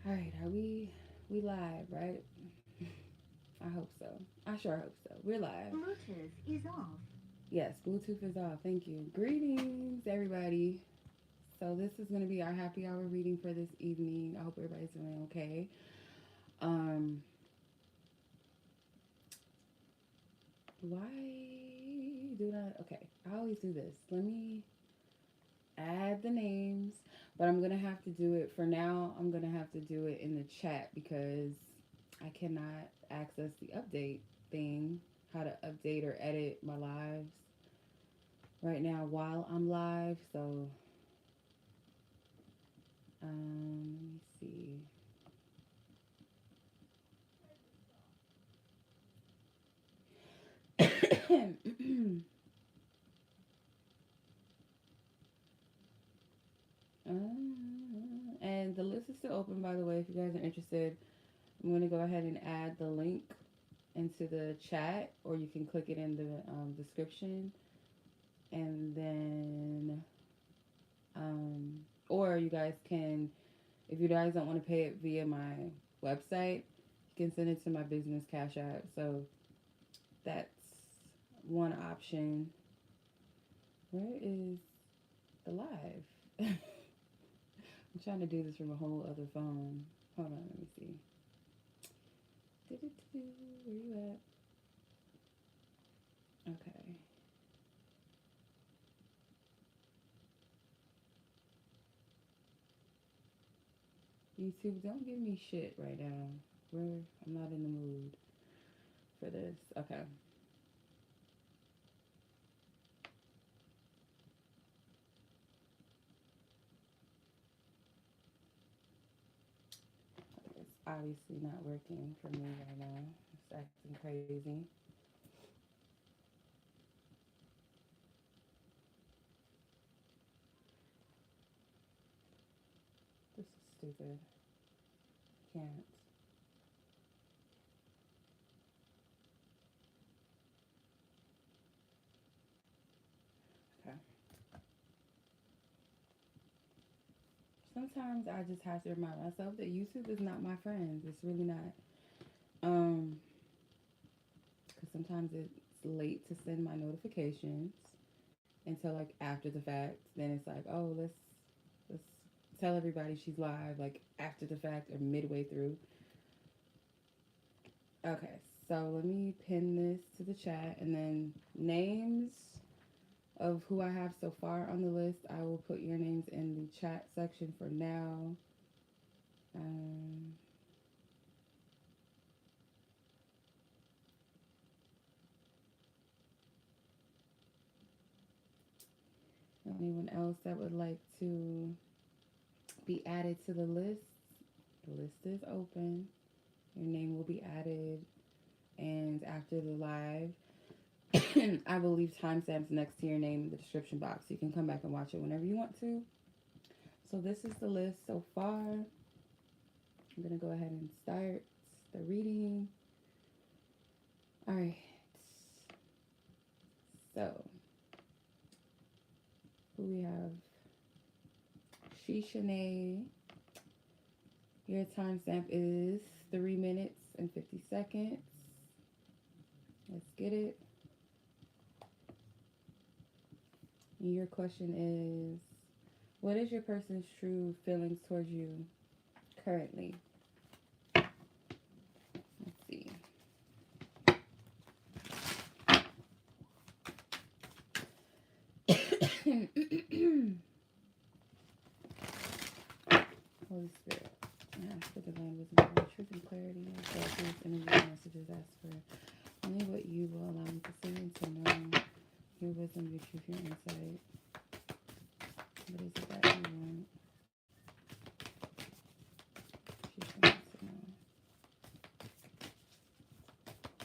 All right, are we live, right? I hope so. I sure hope so. We're live. Bluetooth is off. Yes, Bluetooth is off. Thank you. Greetings, everybody. So this is going to be our happy hour reading for this evening. I hope everybody's doing okay. Um, why do I? Okay, I always do this. Let me add the names, but I'm gonna have to do it for now. I'm gonna have to do it in the chat because I cannot access the update thing, how to update or edit my lives right now while I'm live. So, let me see. And the list is still open, by the way, if you guys are interested. I'm going to go ahead and add the link into the chat, or you can click it in the description. And then, um, or you guys can, if you guys don't want to pay it via my website, you can send it to my business Cash App. So that's one option. Where is the live? I'm trying to do this from a whole other phone. Hold on, let me see. Where you at? Okay. YouTube, don't give me shit right now. I'm not in the mood for this. Okay. It's obviously not working for me right now. It's acting crazy. This is stupid. Can't. Okay. Sometimes I just have to remind myself that YouTube is not my friend. It's really not. Um, because sometimes it's late to send my notifications until like after the fact. Then it's like, oh, let's tell everybody she's live like after the fact or midway through. Okay, so let me pin this to the chat and then names of who I have so far on the list. I will put your names in the chat section for now. Um, Anyone else that would like to be added to the list? The list is open. Your name will be added, and after the live, I will leave timestamps next to your name in the description box. You can come back and watch it whenever you want to. So this is the list so far. I'm gonna go ahead and start the reading. All right. So we have Sheshaney. Your timestamp is 3 minutes and 50 seconds. Let's get it. And your question is, what is your person's true feelings towards you currently? Let's see. Holy Spirit, I ask for divine wisdom, truth, and clarity. So please energy messages ask for only what you will allow me to see and to know. Your wisdom, your truth, your insight. What is it that you want? She wants to know.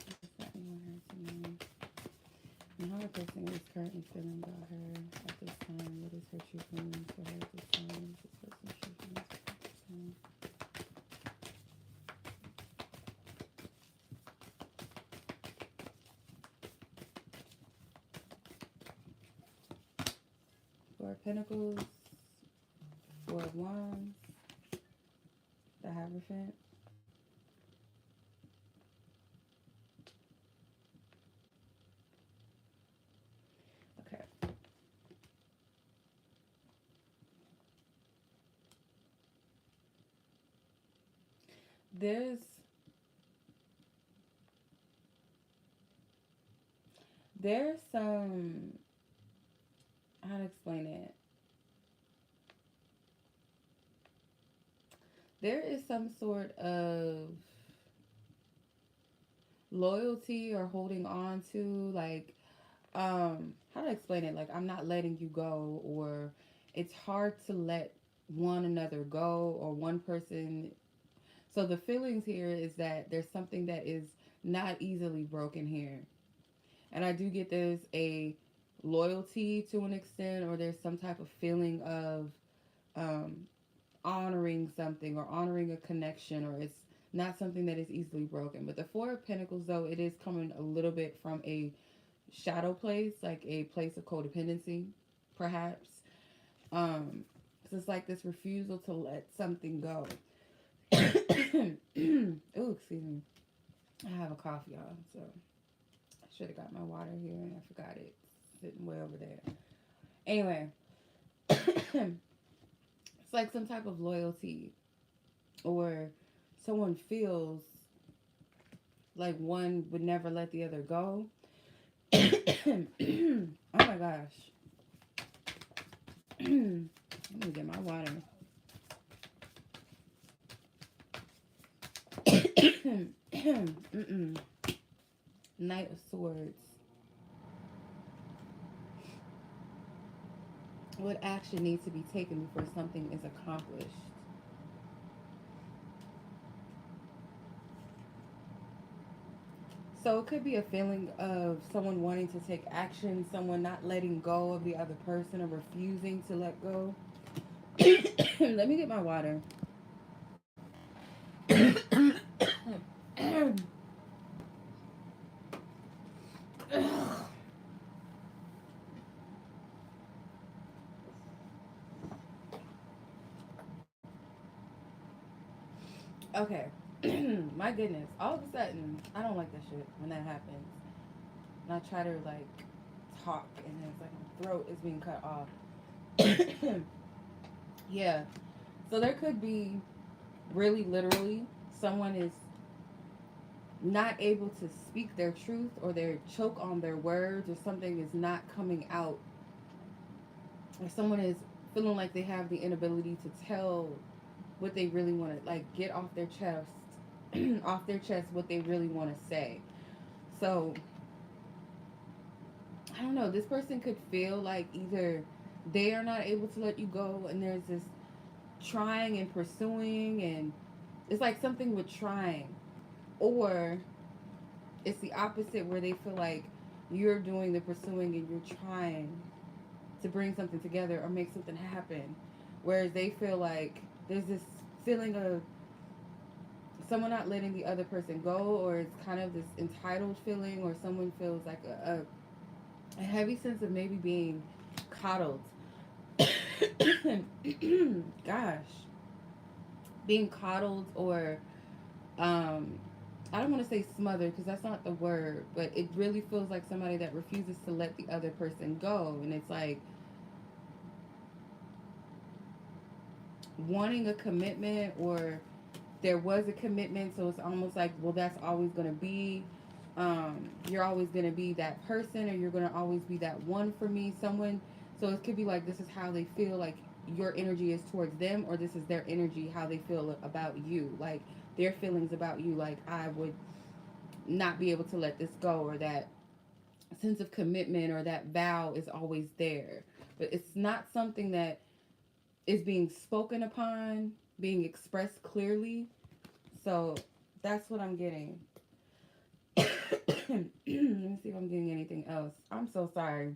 What is that you want her to know? And how a person is currently feeling about her at this time. What is her true feelings for her at this time? This person's true feelings for her at this time. Four of Pentacles, Four of Wands, the Hierophant. Okay. There's there's some, how to explain it? There is some sort of loyalty or holding on to, like, how to explain it? Like, I'm not letting you go, or it's hard to let one another go, or one person. So the feelings here is that there's something that is not easily broken here. And I do get there's a loyalty to an extent, or there's some type of feeling of um, honoring something or honoring a connection, or it's not something that is easily broken. But the Four of Pentacles, though, it is coming a little bit from a shadow place, like a place of codependency, perhaps. So it's like this refusal to let something go. Oh, excuse me. I have a cough, y'all, so I should have got my water here and I forgot it. Sitting way over there. Anyway, it's like some type of loyalty, or someone feels like one would never let the other go. Oh my gosh. Let me get my water. Knight of Swords. What action needs to be taken before something is accomplished? So it could be a feeling of someone wanting to take action, someone not letting go of the other person, or refusing to let go. Let me get my water. Okay. My goodness. All of a sudden, I don't like that shit when that happens. And I try to, like, talk, and then it's like my throat is being cut off. Yeah. So there could be, really literally, someone is not able to speak their truth, or they choke on their words, or something is not coming out, or someone is feeling like they have the inability to tell what they really want to, like, get off their chest off their chest what they really want to say. So I don't know, this person could feel like either they are not able to let you go, and there's this trying and pursuing, and it's like something with trying, or it's the opposite, where they feel like you're doing the pursuing and you're trying to bring something together or make something happen, whereas they feel like there's this feeling of someone not letting the other person go, or it's kind of this entitled feeling, or someone feels like a heavy sense of maybe being coddled. Gosh, being coddled, or I don't want to say smothered, because that's not the word, but it really feels like somebody that refuses to let the other person go. And it's like wanting a commitment, or there was a commitment, so it's almost like, well, that's always going to be, you're always going to be that person, or you're going to always be that one for me, someone. So it could be like, this is how they feel like your energy is towards them, or this is their energy, how they feel about you, like their feelings about you, like I would not be able to let this go, or that sense of commitment, or that vow is always there, but it's not something that is being spoken upon, being expressed clearly. So that's what I'm getting. Let me see if I'm getting anything else. I'm so sorry.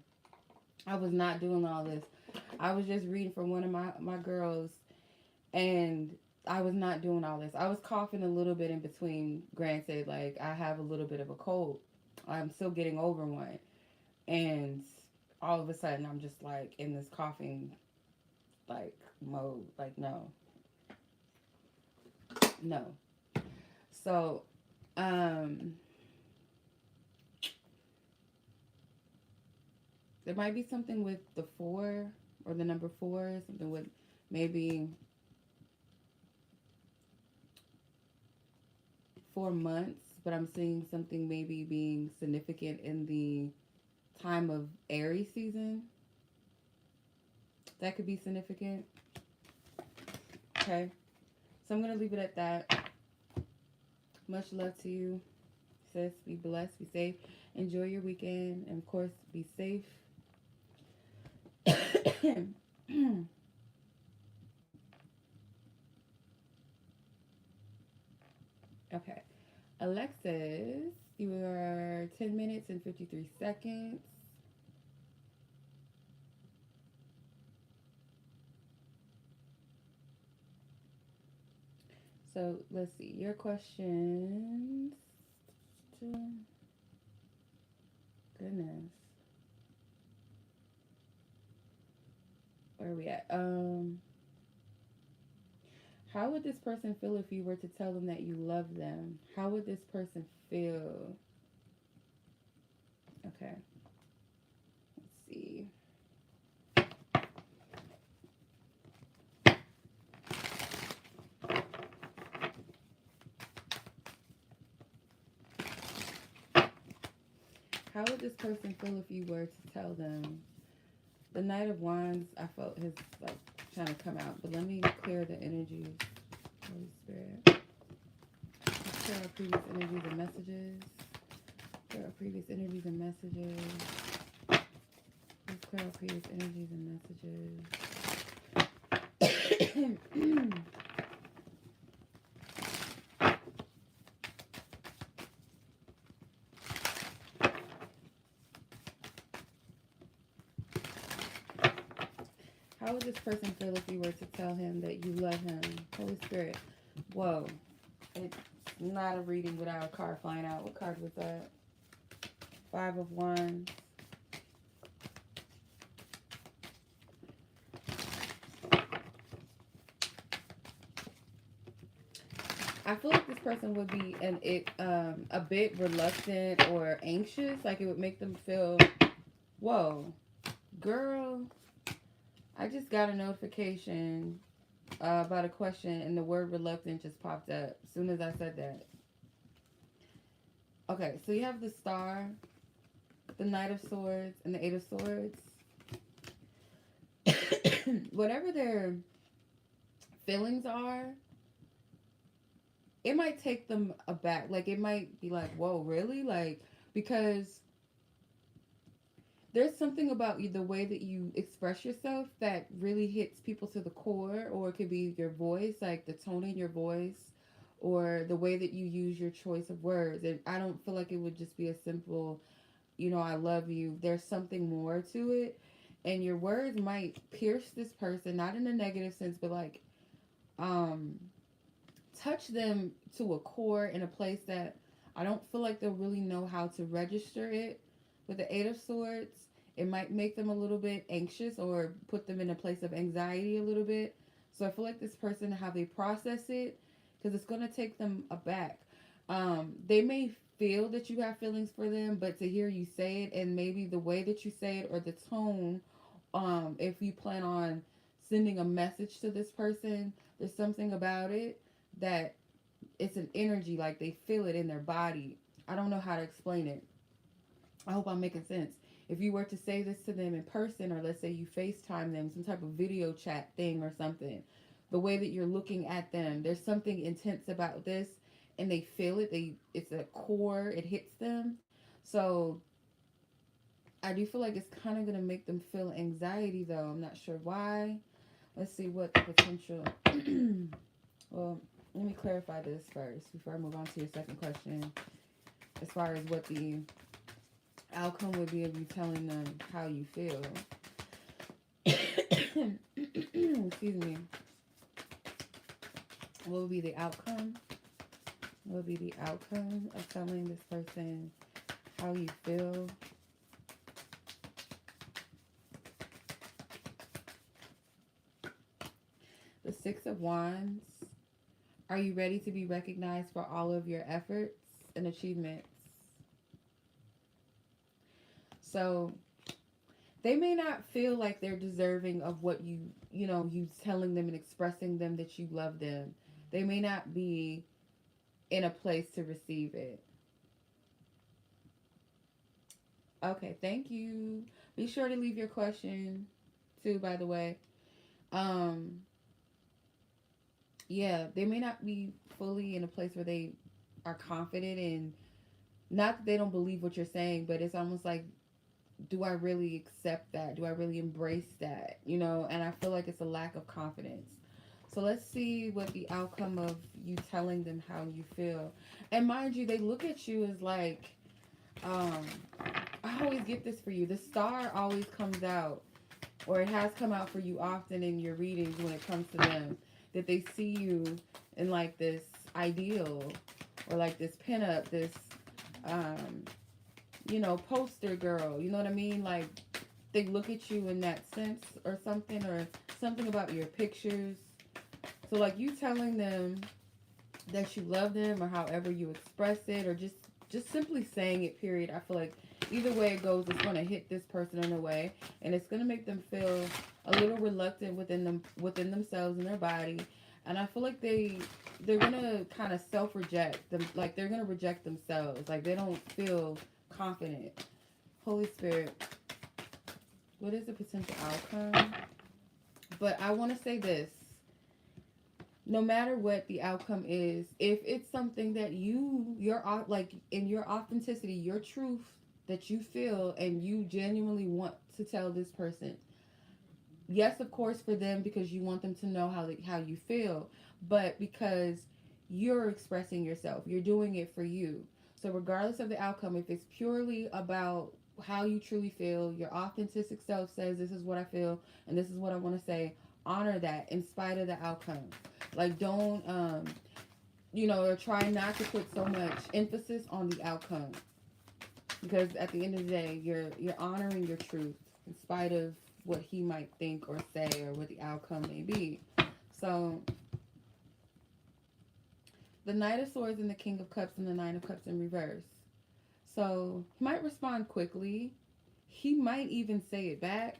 I was not doing all this. I was just reading from one of my girls, and I was not doing all this. I was coughing a little bit in between. Granted, like, I have a little bit of a cold. I'm still getting over one. And all of a sudden, I'm just like in this coughing, like, mode. Like, no. No. So, there might be something with the 4 or the number 4, something with maybe 4 months, but I'm seeing something maybe being significant in the time of Aries season. That could be significant. Okay. So I'm going to leave it at that. Much love to you, sis. Be blessed, be safe. Enjoy your weekend. And of course, be safe. Okay. Alexis, you are 10 minutes and 53 seconds. So let's see. Your questions. Goodness. Where are we at? How would this person feel if you were to tell them that you love them? How would this person feel? Okay. Let's see. How would this person feel if you were to tell them? The Knight of Wands, I felt his like trying to come out, but let me clear the energies. Holy Spirit. Let's clear our previous energies and messages. Clear our previous energies and messages. Let's clear our previous energies and messages. How would this person feel if you were to tell him that you love him? Holy Spirit. Whoa. It's not a reading without a card flying out. What card was that? 5 of Wands. I feel like this person would be a bit reluctant or anxious. Like it would make them feel, whoa, girl, I just got a notification about a question and the word reluctant just popped up as soon as I said that. Okay, so you have the Star, the Knight of Swords, and the 8 of Swords. Whatever their feelings are, it might take them aback. Like, it might be like, whoa, really? Like, because there's something about you, the way that you express yourself that really hits people to the core, or it could be your voice, like the tone in your voice, or the way that you use your choice of words. And I don't feel like it would just be a simple, I love you. There's something more to it. And your words might pierce this person, not in a negative sense, but like, touch them to a core in a place that I don't feel like they'll really know how to register it. With the 8 of Swords, it might make them a little bit anxious or put them in a place of anxiety a little bit. So I feel like this person, how they process it, because it's going to take them aback. They may feel that you have feelings for them, but to hear you say it, and maybe the way that you say it or the tone, if you plan on sending a message to this person, there's something about it that it's an energy, like they feel it in their body. I don't know how to explain it. I hope I'm making sense. If you were to say this to them in person, or let's say you FaceTime them, some type of video chat thing or something, the way that you're looking at them, there's something intense about this, and they feel it. It's a core, it hits them. So I do feel like it's kind of going to make them feel anxiety, though. I'm not sure why. Let's see what the potential... Well, let me clarify this first before I move on to your second question. As far as what the outcome would be of you telling them how you feel. Excuse me. What would be the outcome? What would be the outcome of telling this person how you feel? The 6 of Wands. Are you ready to be recognized for all of your efforts and achievements? So they may not feel like they're deserving of what you telling them and expressing them that you love them. They may not be in a place to receive it. Okay, thank you. Be sure to leave your question too, by the way. Um, yeah, they may not be fully in a place where they are confident and not that they don't believe what you're saying, but it's almost like, do I really accept that? Do I really embrace that? And I feel like it's a lack of confidence. So let's see what the outcome of you telling them how you feel. And mind you, they look at you as like, um, I always get this for you. The star always comes out, or it has come out for you often in your readings when it comes to them, that they see you in like this ideal or like this pinup, this um, poster girl. You know what I mean? Like they look at you in that sense or something about your pictures. So like you telling them that you love them or however you express it or just simply saying it, period. I feel like either way it goes, it's going to hit this person in a way, and it's going to make them feel a little reluctant within themselves and their body. And I feel like they're going to kind of self-reject them, like they're going to reject themselves, like they don't feel confident. Holy Spirit, what is the potential outcome? But I want to say this, no matter what the outcome is, if it's something that you're like in your authenticity, your truth that you feel and you genuinely want to tell this person, yes, of course, for them because you want them to know how you feel, but because you're expressing yourself, you're doing it for you. So regardless of the outcome, if it's purely about how you truly feel, your authentic self says, this is what I feel and this is what I want to say, honor that in spite of the outcome. Like don't or try not to put so much emphasis on the outcome, because at the end of the day, you're honoring your truth in spite of what he might think or say or what the outcome may be. So the Knight of Swords and the King of Cups and the Nine of Cups in reverse. So he might respond quickly. He might even say it back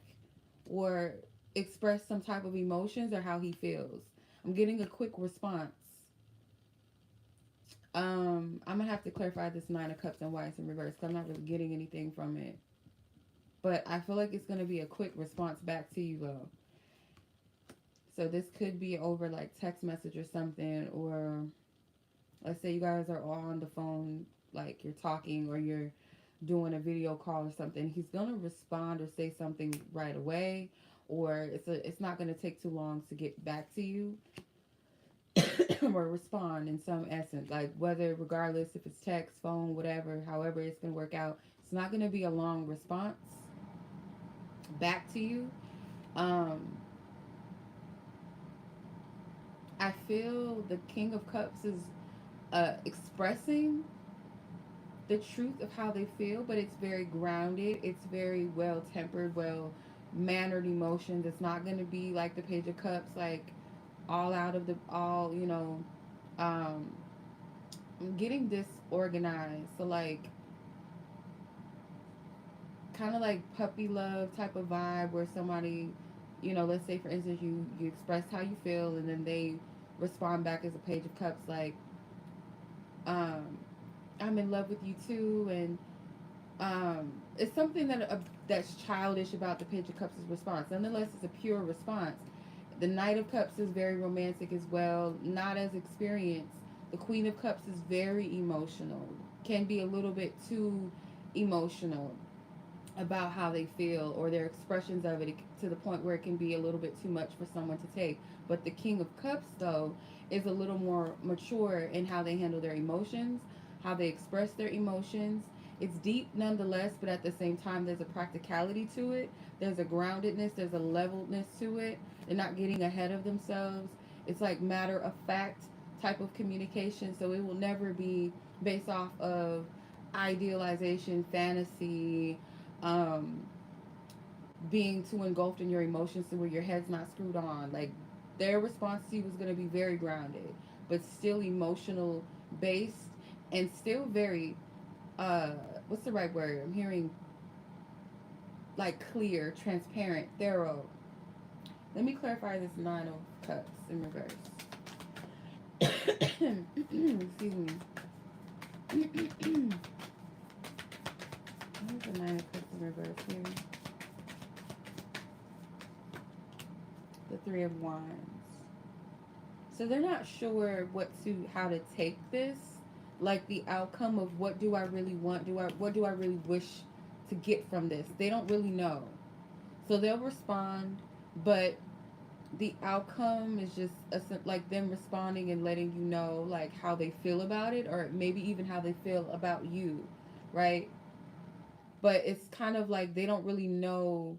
or express some type of emotions or how he feels. I'm getting a quick response. I'm gonna have to clarify this Nine of Cups and why it's in reverse because I'm not really getting anything from it. But I feel like it's gonna be a quick response back to you though. So this could be over like text message or something, or let's say you guys are all on the phone, like you're talking or you're doing a video call or something. He's gonna respond or say something right away, or it's not gonna take too long to get back to you. Or respond in some essence, like whether regardless if it's text, phone, whatever, however it's going to work out, it's not going to be a long response back to you. um I feel the King of Cups is expressing the truth of how they feel, but it's very grounded, it's very well tempered, well mannered emotions. It's not going to be like the Page of Cups, like all out of the all um I'm getting disorganized. So like kind of like puppy love type of vibe where somebody, let's say for instance you express how you feel and then they respond back as a Page of Cups like, um, I'm in love with you too, and it's something that's childish about the Page of Cups' response. Nonetheless, it's a pure response. The Knight of Cups is very romantic as well, not as experienced. The Queen of Cups is very emotional, can be a little bit too emotional about how they feel or their expressions of it to the point where it can be a little bit too much for someone to take. But the King of Cups, though, is a little more mature in how they handle their emotions, how they express their emotions. It's deep nonetheless, but at the same time, there's a practicality to it. There's a groundedness, there's a levelness to it. They're not getting ahead of themselves. It's like matter of fact type of communication. So it will never be based off of idealization, fantasy, um, being too engulfed in your emotions to where your head's not screwed on. Like their response to you was going to be very grounded. but still emotional based and still very, what's the right word? I'm hearing like clear, transparent, thorough. Let me clarify this Nine of Cups in reverse. Excuse me. Where's the Nine of Cups in reverse here? The Three of Wands. So they're not sure how to take this, like the outcome of what do I really want, what do I really wish to get from this. They don't really know. So they'll respond, but the outcome is just like them responding and letting you know like how they feel about it, or maybe even how they feel about you, right? But it's kind of like they don't really know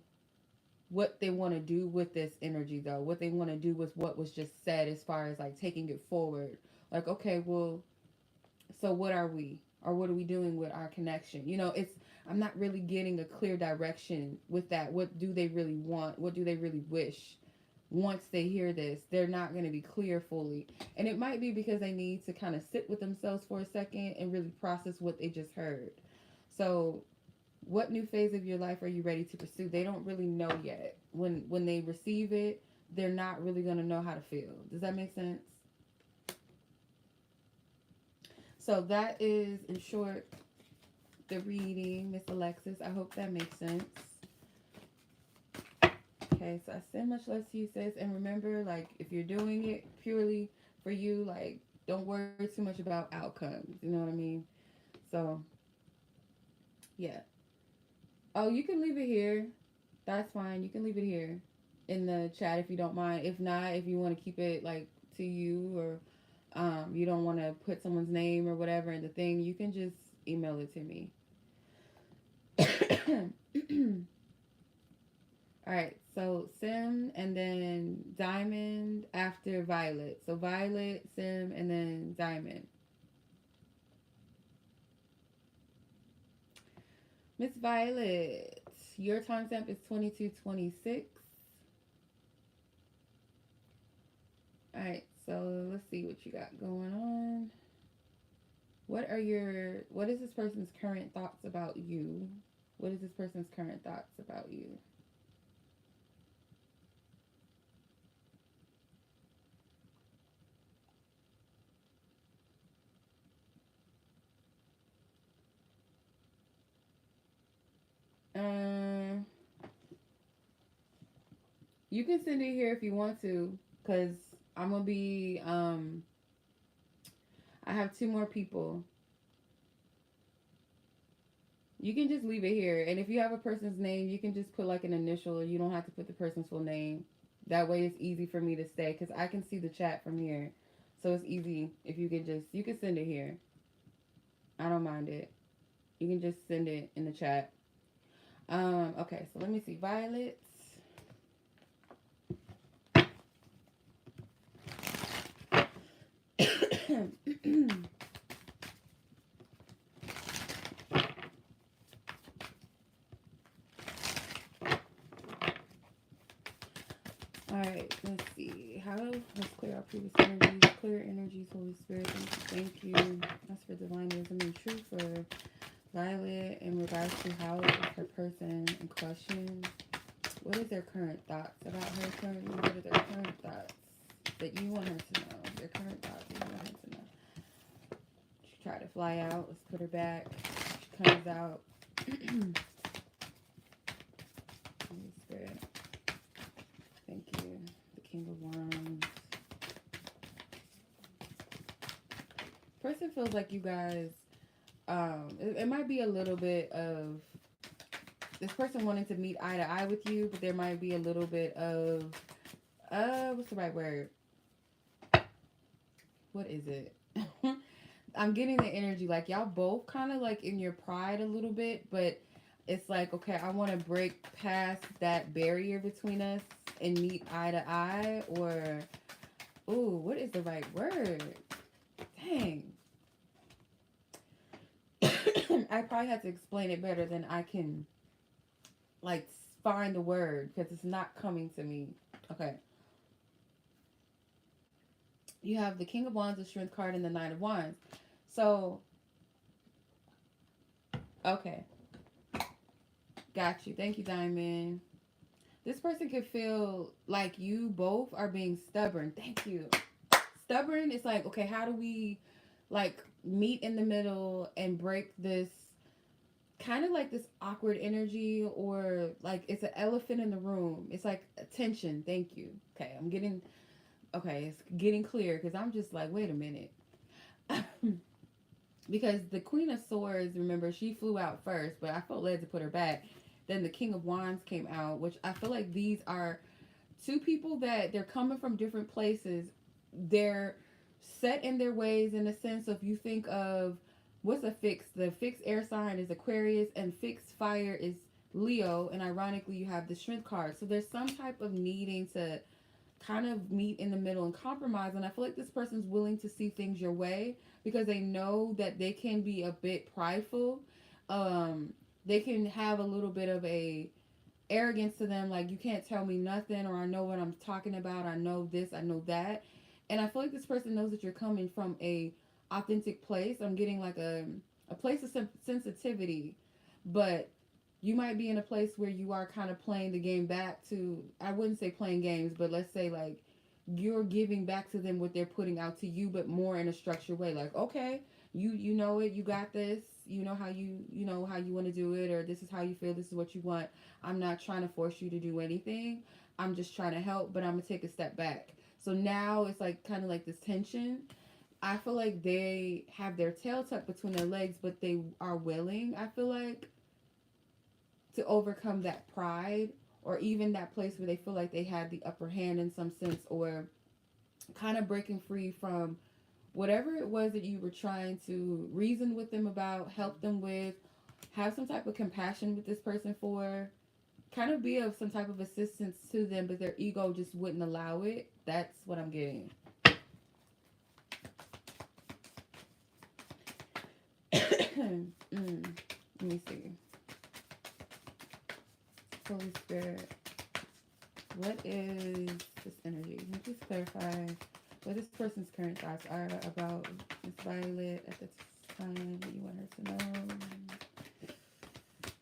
what they want to do with this energy, though. What they want to do with what was just said, as far as like taking it forward. Like, okay, well, so what are we, or what are we doing with our connection? It's, I'm not really getting a clear direction with that. What do they really want? What do they really wish? Once they hear this, they're not going to be clear fully. And it might be because they need to kind of sit with themselves for a second and really process what they just heard. So what new phase of your life are you ready to pursue? They don't really know yet. When they receive it, they're not really going to know how to feel. Does that make sense? So that is, in short, the reading, Miss Alexis. I hope that makes sense. Okay, so I send much love to you, sis. And remember, like, if you're doing it purely for you, like, don't worry too much about outcomes. You know what I mean? So, yeah. Oh, you can leave it here. That's fine. You can leave it here in the chat if you don't mind. If not, if you want to keep it, like, to you, or you don't want to put someone's name or whatever in the thing, you can just email it to me. All right, so Sim and then Dymond after Violet. So Violet, Sim, and then Dymond. Miss Violet, your timestamp is 22:26. All right, so let's see what you got going on. What is this person's current thoughts about you? What is this person's current thoughts about you? You can send it here if you want to, because I'm going to be, I have two more people. You can just leave it here. And if you have a person's name, you can just put like an initial. You don't have to put the person's full name. That way it's easy for me to stay, because I can see the chat from here. So it's easy if you can send it here. I don't mind it. You can just send it in the chat. Okay, so let me see. Violet. Alright, let's see. Let's clear our previous energies. Clear energies, Holy Spirit. Thank you. That's for divine wisdom and truth for Violet in regards to how is her person in question. What is their current thoughts about her currently? What are their current thoughts that you want her to know? Their current thoughts that you want her to know. She tried to fly out. Let's put her back. She comes out. Holy Spirit. Thank you. The King of Wands. Person feels like you guys, it might be a little bit of this person wanting to meet eye to eye with you, but there might be a little bit of, what's the right word? What is it? I'm getting the energy like y'all both kind of like in your pride a little bit, but it's like, okay, I want to break past that barrier between us and meet eye to eye, or, ooh, what is the right word? Dang. I probably have to explain it better than I can, like, find the word, because it's not coming to me. Okay. You have the King of Wands, the Strength card, and the Knight of Wands. So, okay. Got you. Thank you, Dymond. This person could feel like you both are being stubborn. Thank you. Stubborn is like, okay, how do we like meet in the middle and break this kind of like this awkward energy, or like it's an elephant in the room. It's like tension. Thank you. Okay, it's getting clear because I'm just like, wait a minute. Because the Queen of Swords, remember, she flew out first, but I felt led to put her back. Then the King of Wands came out, which I feel like these are two people that they're coming from different places. They're set in their ways in the sense of, you think of what's a fixed, the fixed air sign is Aquarius and fixed fire is Leo, and ironically you have the Strength card. So there's some type of needing to kind of meet in the middle and compromise, and I feel like this person's willing to see things your way because they know that they can be a bit prideful. They can have a little bit of a arrogance to them, like, you can't tell me nothing, or I know what I'm talking about, I know this, I know that. And I feel like this person knows that you're coming from a authentic place. I'm getting like a place of sensitivity, but you might be in a place where you are kind of playing the game back to, I wouldn't say playing games, but let's say like you're giving back to them what they're putting out to you, but more in a structured way. Like, okay, you know it, you got this, you know how you want to do it, or this is how you feel, this is what you want. I'm not trying to force you to do anything. I'm just trying to help, but I'm gonna take a step back. So now it's like kind of like this tension. I feel like they have their tail tucked between their legs, but they are willing, I feel like, to overcome that pride, or even that place where they feel like they had the upper hand in some sense, or kind of breaking free from whatever it was that you were trying to reason with them about, help them with, have some type of compassion with this person for, kind of be of some type of assistance to them, but their ego just wouldn't allow it. That's what I'm getting. Let me see. Holy Spirit, what is this energy? Can you please clarify what this person's current thoughts are about Miss Violet at the time that you want her to know?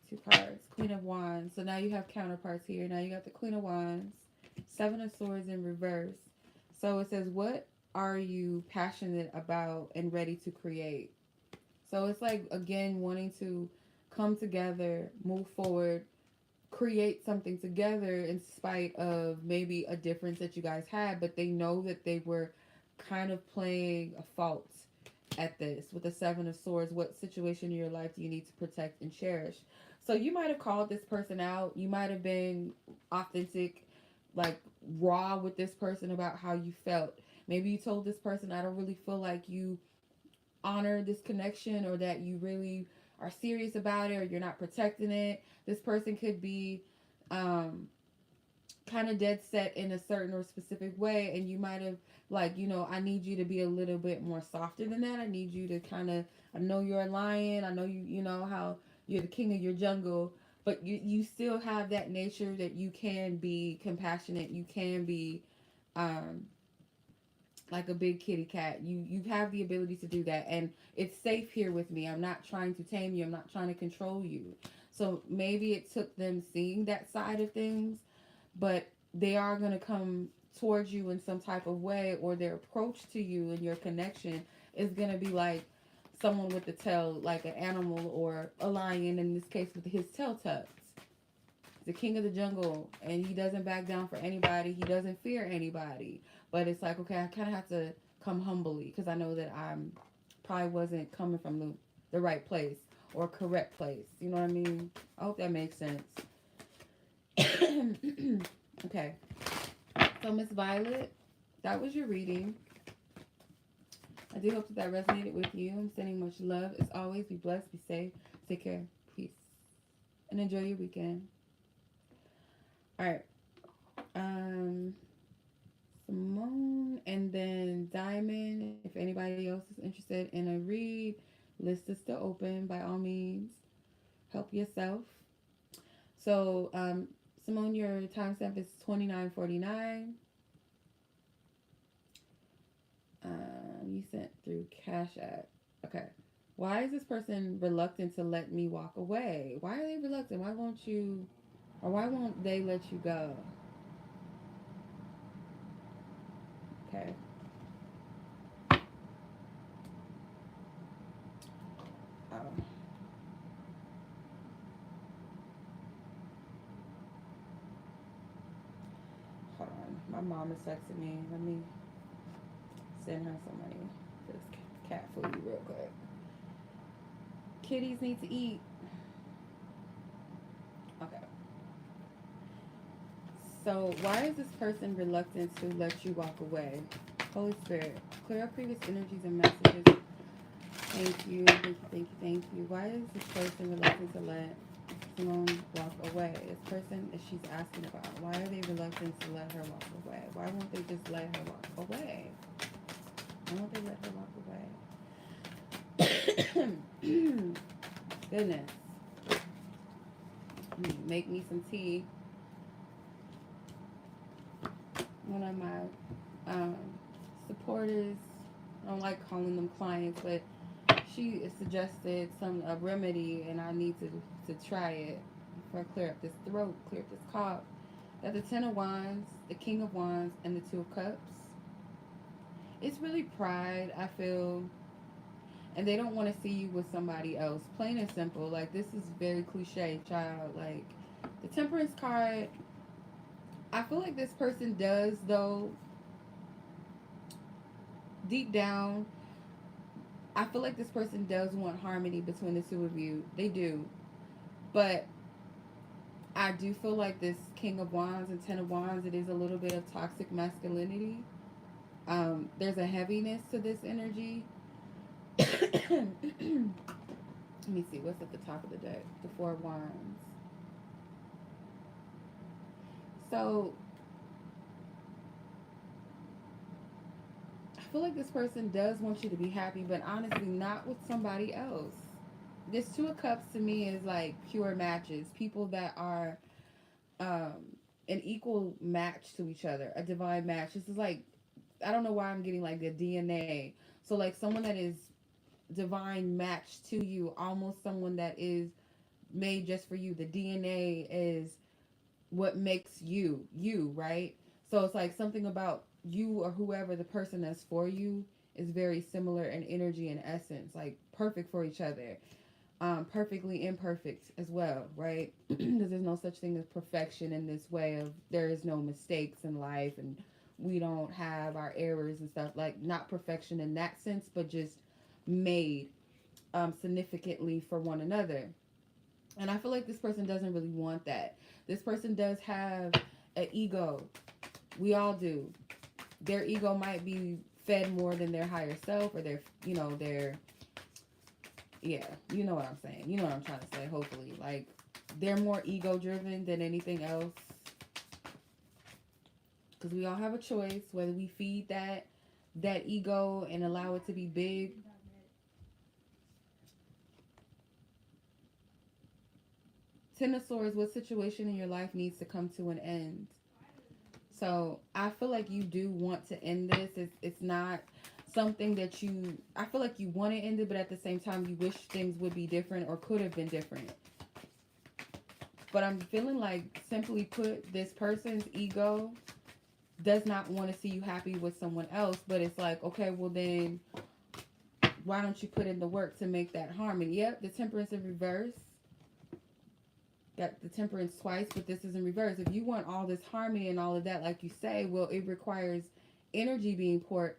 Two cards. Queen of Wands. So now you have counterparts here. Now you got the Queen of Wands. Seven of Swords in reverse. So it says, what are you passionate about and ready to create? So it's like, again, wanting to come together, move forward, create something together in spite of maybe a difference that you guys had, but they know that they were kind of playing a fault at this. With the Seven of Swords, what situation in your life do you need to protect and cherish? So you might have called this person out. You might have been authentic, like raw with this person about how you felt. Maybe you told this person, I don't really feel like you honor this connection, or that you really are serious about it, or you're not protecting it. This person could be kind of dead set in a certain or specific way, and you might have, like, I need you to be a little bit more softer than that. I need you to kind of, I know you're a lion, I know you know how you're the king of your jungle, but you still have that nature that you can be compassionate, you can be um like a big kitty cat. You have the ability to do that, and it's safe here with me. I'm not trying to tame you, I'm not trying to control you. So maybe it took them seeing that side of things, but they are going to come towards you in some type of way, or their approach to you and your connection is going to be like someone with the tail, like an animal or a lion, in this case with his tail tucked. The king of the jungle, and he doesn't back down for anybody, he doesn't fear anybody. But it's like, okay, I kind of have to come humbly, because I know that I'm probably wasn't coming from the right place or correct place. You know what I mean? I hope that makes sense. Okay, so Miss Violet, that was your reading. I do hope that resonated with you. I'm sending much love. As always, be blessed, be safe, take care, peace, and enjoy your weekend. All right. Simone, and then Dymond. If anybody else is interested in a read, list is still open. By all means, help yourself. So, Simone, your timestamp is 29:49. You sent through Cash App. Okay. Why is this person reluctant to let me walk away? Why are they reluctant? Why won't you, or why won't they let you go? Okay. Oh. Hold on. My mom is texting me. Let me send her some money for this cat food real quick. Kitties need to eat. Okay. So why is this person reluctant to let you walk away? Holy Spirit, clear up previous energies and messages. Thank you, thank you, thank you, thank you. Why is this person reluctant to let Simone walk away? This person that she's asking about, why are they reluctant to let her walk away? Why won't they just let her walk away? Why won't they let her walk away? Goodness. Make me some tea. One of my supporters, I don't like calling them clients, but she suggested a remedy, and I need to try it for clear up this throat, clear up this cough. Got the Ten of Wands, the King of Wands, and the Two of Cups. It's really pride, I feel, and they don't want to see you with somebody else. Plain and simple. Like, this is very cliche, child. Like, the Temperance card, I feel like this person does, though, deep down, I feel like this person does want harmony between the two of you. They do. But I do feel like this King of Wands and Ten of Wands, it is a little bit of toxic masculinity. There's a heaviness to this energy. Let me see, what's at the top of the deck? The Four of Wands. So I feel like this person does want you to be happy, but honestly not with somebody else. This Two of Cups to me is like pure matches. People that are an equal match to each other, a divine match. This is like, I don't know why I'm getting like the DNA. So like someone that is divine match to you, almost someone that is made just for you. The DNA is what makes you, right? So it's like something about you or whoever the person that's for you is very similar in energy and essence, like perfect for each other. Perfectly imperfect as well, right? Because there's no such thing as perfection in this way of there is no mistakes in life, and we don't have our errors and stuff. Like, not perfection in that sense, but just made significantly for one another. And I feel like this person doesn't really want that. This person does have an ego. We all do. Their ego might be fed more than their higher self, or their, yeah, you know what I'm saying. You know what I'm trying to say, hopefully. Like, they're more ego-driven than anything else. Because we all have a choice whether we feed that ego and allow it to be big. Ten of Swords, what situation in your life needs to come to an end? So I feel like you do want to end this. It's not something that I feel like you want to end it, but at the same time you wish things would be different or could have been different. But I'm feeling like, simply put, this person's ego does not want to see you happy with someone else. But it's like, okay, well then, why don't you put in the work to make that harmony? Yep, the Temperance in reverse. Got the Temperance twice, but this is in reverse. If you want all this harmony and all of that, like you say, well, it requires energy being poured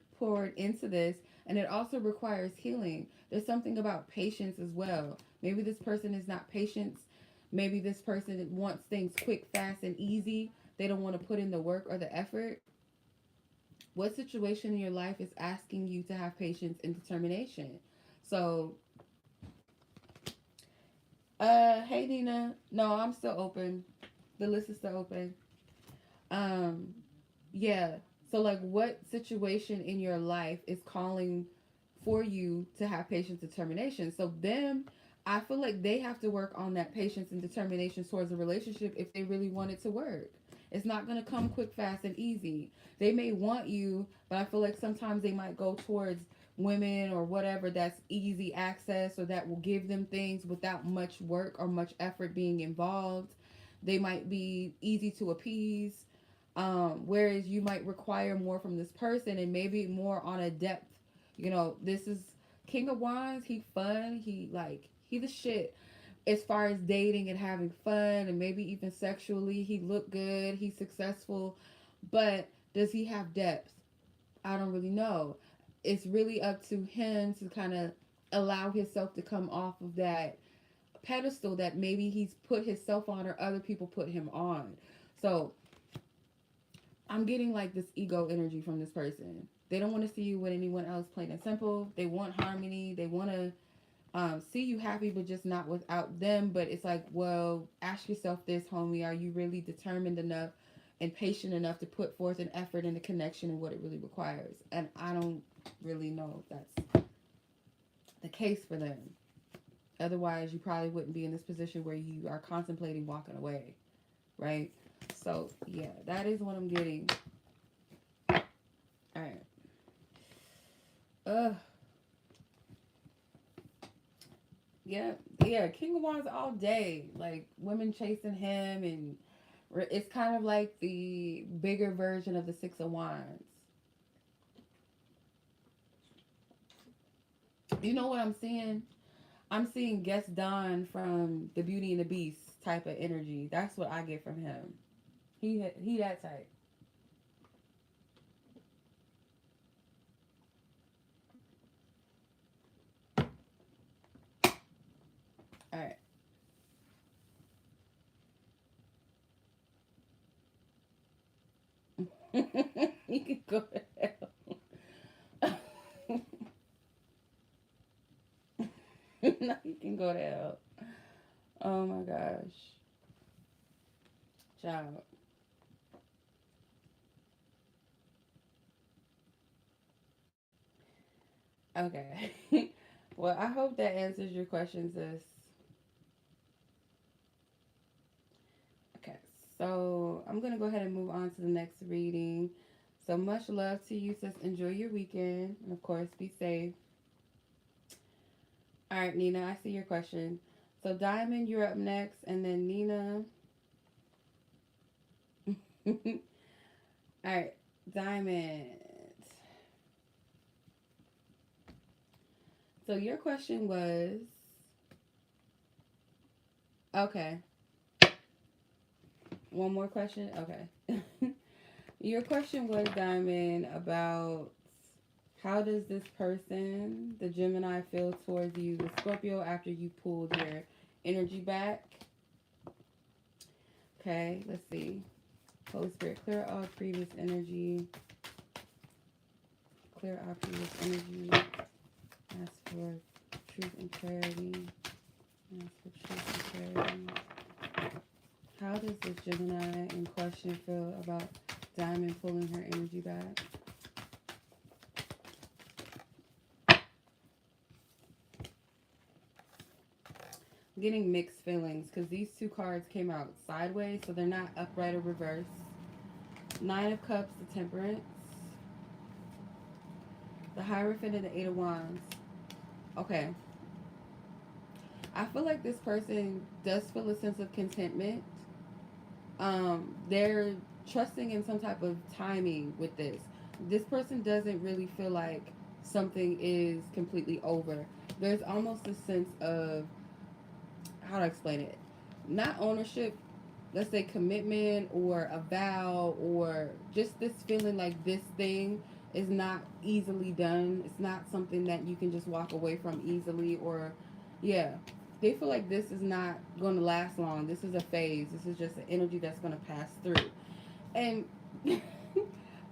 into this, and it also requires healing. There's something about patience as well. Maybe this person is not patient. Maybe this person wants things quick, fast, and easy. They don't want to put in the work or the effort. What situation in your life is asking you to have patience and determination? So, hey Nina. No, I'm still open. The list is still open. Yeah. So like, what situation in your life is calling for you to have patience and determination? So them, I feel like they have to work on that patience and determination towards a relationship if they really want it to work. It's not going to come quick, fast, and easy. They may want you, but I feel like sometimes they might go towards women or whatever that's easy access or that will give them things without much work or much effort being involved. They might be easy to appease. Whereas you might require more from this person and maybe more on a depth. You know, this is King of Wands. He fun. He the shit as far as dating and having fun and maybe even sexually. He look good. He's successful, but does he have depth? I don't really know. It's really up to him to kind of allow himself to come off of that pedestal that maybe he's put himself on or other people put him on. So I'm getting like this ego energy from this person. They don't want to see you with anyone else, plain and simple. They want harmony. They want to see you happy, but just not without them. But it's like, well, ask yourself this, homie. Are you really determined enough and patient enough to put forth an effort in the connection and what it really requires? And I don't really know if that's the case for them. Otherwise, you probably wouldn't be in this position where you are contemplating walking away, right? So, yeah, that is what I'm getting. All right. Yeah, King of Wands all day. Like, women chasing him, and it's kind of like the bigger version of the Six of Wands. You know what I'm seeing? I'm seeing Dymond from The Beauty and the Beast type of energy. That's what I get from him. He that type. All right. You can go to hell. No, you can go to hell. Oh my gosh. Child. Okay. Well, I hope that answers your question, sis. Okay. So I'm going to go ahead and move on to the next reading. So much love to you, sis. Enjoy your weekend. And of course, be safe. All right, Nina, I see your question. So Dymond, you're up next. And then Nina. All right. Dymond. So your question was, okay. One more question? Okay. Your question was, Dymond, about how does this person, the Gemini, feel towards you, the Scorpio, after you pulled your energy back? Okay, let's see. Holy Spirit, clear all previous energy. Clear all previous energy. Ask for truth and clarity. Ask for truth and clarity. How does this Gemini in question feel about Dymond pulling her energy back? I'm getting mixed feelings because these two cards came out sideways, so they're not upright or reverse. Nine of Cups, the Temperance. The Hierophant and the Eight of Wands. Okay. I feel like this person does feel a sense of contentment. They're trusting in some type of timing with this. This person doesn't really feel like something is completely over. There's almost a sense of, how to explain it? Not ownership, let's say commitment or a vow, or just this feeling like this thing is not easily done. It's not something that you can just walk away from easily, or, yeah. They feel like this is not going to last long. This is a phase. This is just an energy that's going to pass through. And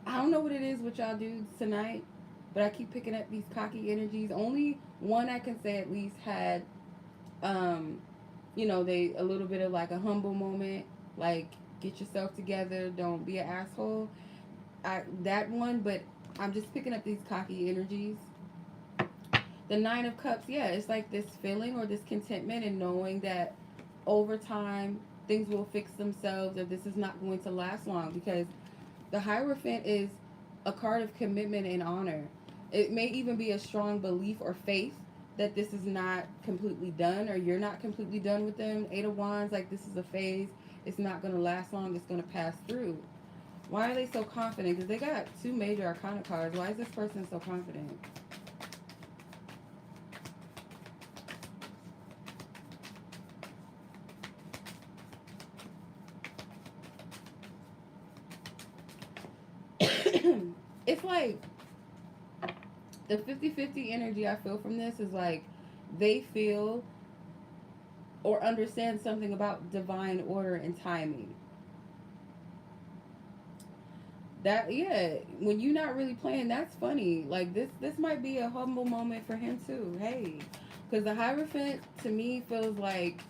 I don't know what it is with y'all dudes tonight, but I keep picking up these cocky energies. Only one I can say at least had, they a little bit of like a humble moment, like get yourself together, don't be an asshole. That one, but I'm just picking up these cocky energies. The Nine of Cups, yeah, it's like this feeling or this contentment and knowing that over time things will fix themselves, or this is not going to last long, because the Hierophant is a card of commitment and honor. It may even be a strong belief or faith that this is not completely done, or you're not completely done with them. Eight of Wands, like this is a phase. It's not going to last long. It's going to pass through. Why are they so confident? Because they got two major arcana cards. Why is this person so confident? It's like the 50-50 energy I feel from this is like they feel or understand something about divine order and timing. That, yeah, when you're not really playing, that's funny. Like this might be a humble moment for him too. Hey, because the Hierophant to me feels like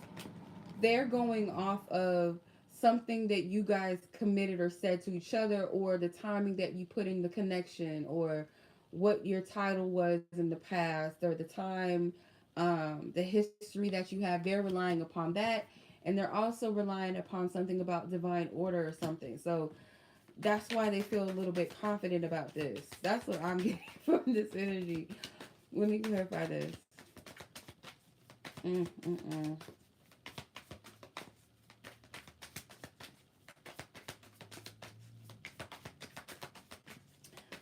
they're going off of something that you guys committed or said to each other, or the timing that you put in the connection, or what your title was in the past, or the time, the history that you have. They're relying upon that, and they're also relying upon something about divine order or something. So that's why they feel a little bit confident about this. That's what I'm getting from this energy. Let me clarify this. Mm, mm, mm.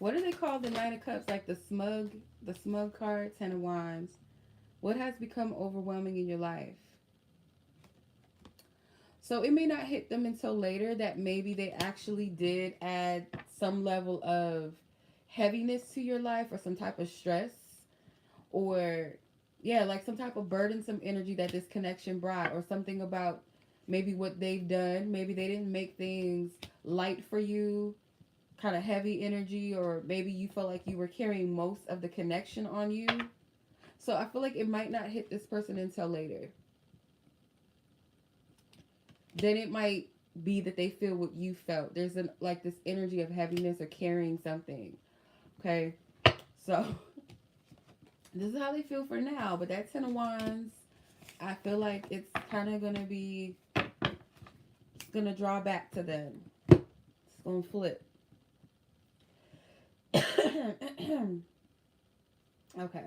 What do they call the Nine of Cups? Like the smug card, Ten of Wands. What has become overwhelming in your life? So it may not hit them until later that maybe they actually did add some level of heaviness to your life, or some type of stress, or yeah, like some type of burdensome energy that this connection brought, or something about maybe what they've done. Maybe they didn't make things light for you, kind of heavy energy, or maybe you felt like you were carrying most of the connection on you. So I feel like it might not hit this person until later. Then it might be that they feel what you felt. There's an like this energy of heaviness or carrying something. Okay, so this is how they feel for now. But that Ten of Wands, I feel like it's kind of gonna be, it's gonna draw back to them. It's gonna flip. Okay.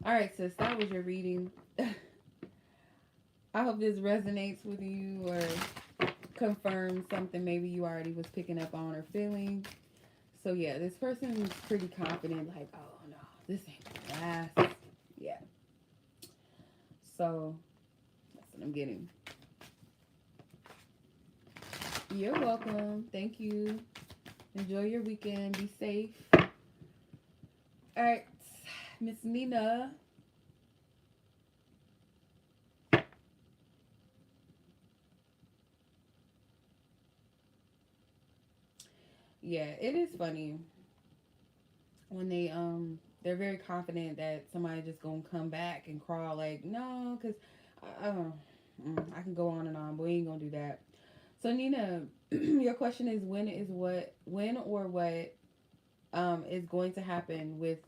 All right, sis, that was your reading. I hope this resonates with you, or confirms something maybe you already was picking up on or feeling. So yeah, this person is pretty confident, like, oh no, this ain't gonna last. Yeah. So that's what I'm getting. You're welcome. Thank you. Enjoy your weekend. Be safe. All right, Miss Nina. Yeah, it is funny when they're very confident that somebody just gonna come back and crawl. Like, no, because I can go on, but we ain't gonna do that. So Nina, your question is, when or what is going to happen with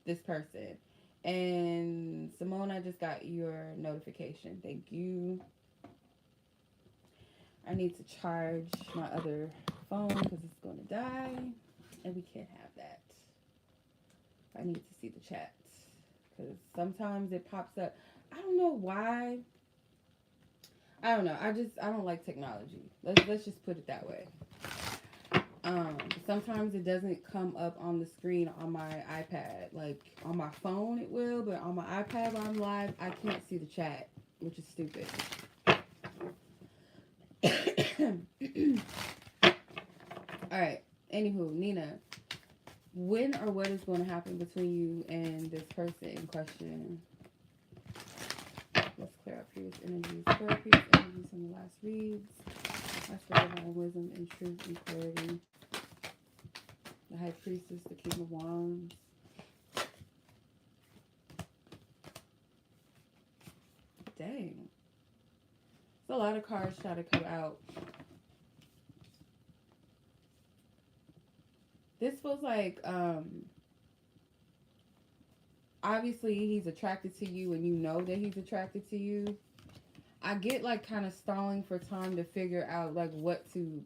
this person? And Simone, I just got your notification. Thank you. I need to charge my other phone because it's going to die, and we can't have that. I need to see the chat because sometimes it pops up. I don't know why. I don't know. I don't like technology. Let's just put it that way. Sometimes it doesn't come up on the screen on my iPad. Like on my phone it will, but on my iPad while I'm live, I can't see the chat, which is stupid. All right. Anywho, Nina, when or what is going to happen between you and this person in question? Let's clear up previous energies. Clear up previous energies from the last reads. Ask for divine wisdom and truth and clarity. The High Priestess, the King of Wands. Dang. There's a lot of cards try to come out. This feels like obviously he's attracted to you and you know that he's attracted to you. I get like kind of stalling for time to figure out like what to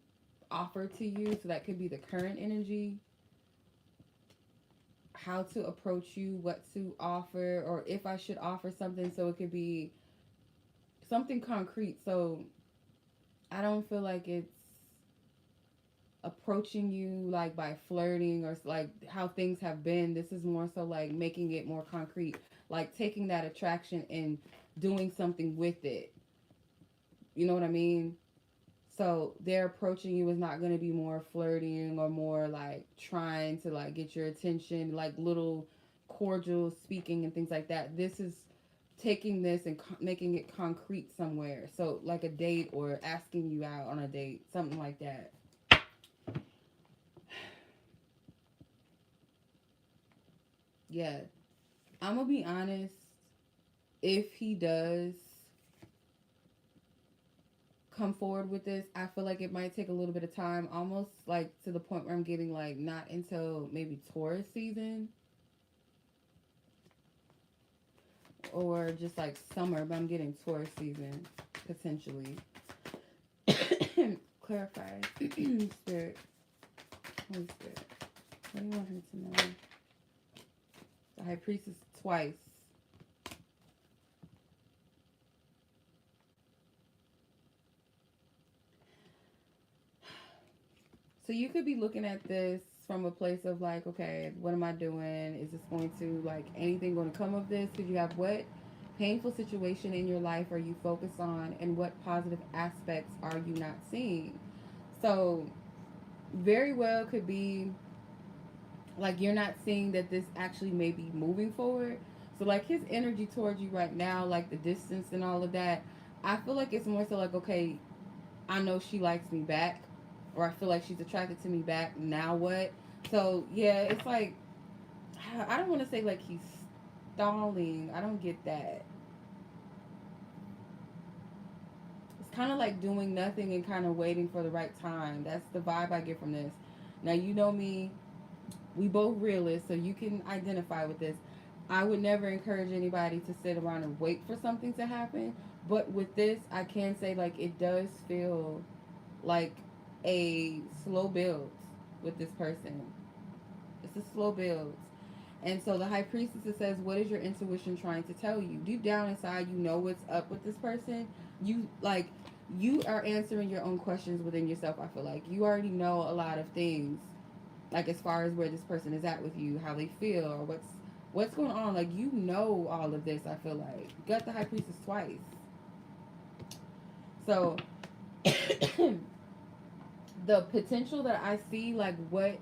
offer to you. So that could be the current energy, how to approach you, what to offer, or if I should offer something. So it could be something concrete. So I don't feel like it's approaching you like by flirting or like how things have been. This is more so like making it more concrete, like taking that attraction and doing something with it. You know what I mean? So their approaching you is not going to be more flirting or more like trying to like get your attention, like little cordial speaking and things like that. This is taking this and making it concrete somewhere. So like a date or asking you out on a date, something like that. Yeah, I'm gonna be honest. If he does come forward with this, I feel like it might take a little bit of time, almost like to the point where I'm getting like not until maybe Taurus season or just like summer, but I'm getting Taurus season potentially. Clarify, Spirit, Holy Spirit. What do you want her to know? The High Priestess twice. So you could be looking at this from a place of like, okay, what am I doing? Is this going to, like, anything going to come of this? Because you have what painful situation in your life are you focused on, and what positive aspects are you not seeing? So very well could be like you're not seeing that this actually may be moving forward. So like his energy towards you right now, like the distance and all of that, I feel like it's more so like, okay, I know she likes me back, or I feel like she's attracted to me back. Now what? So yeah, it's like I don't want to say like he's stalling. I don't get that. It's kind of like doing nothing and kind of waiting for the right time. That's the vibe I get from this. Now you know me. We both realists, so you can identify with this. I would never encourage anybody to sit around and wait for something to happen. But with this, I can say like it does feel like a slow build with this person. It's a slow build. And so the High Priestess, it says, what is your intuition trying to tell you? Deep down inside, you know what's up with this person. You, like, you are answering your own questions within yourself, I feel like. You already know a lot of things, like, as far as where this person is at with you, how they feel, or what's going on. Like, you know all of this, I feel like. You got the High Priestess twice. So, the potential that I see, like, what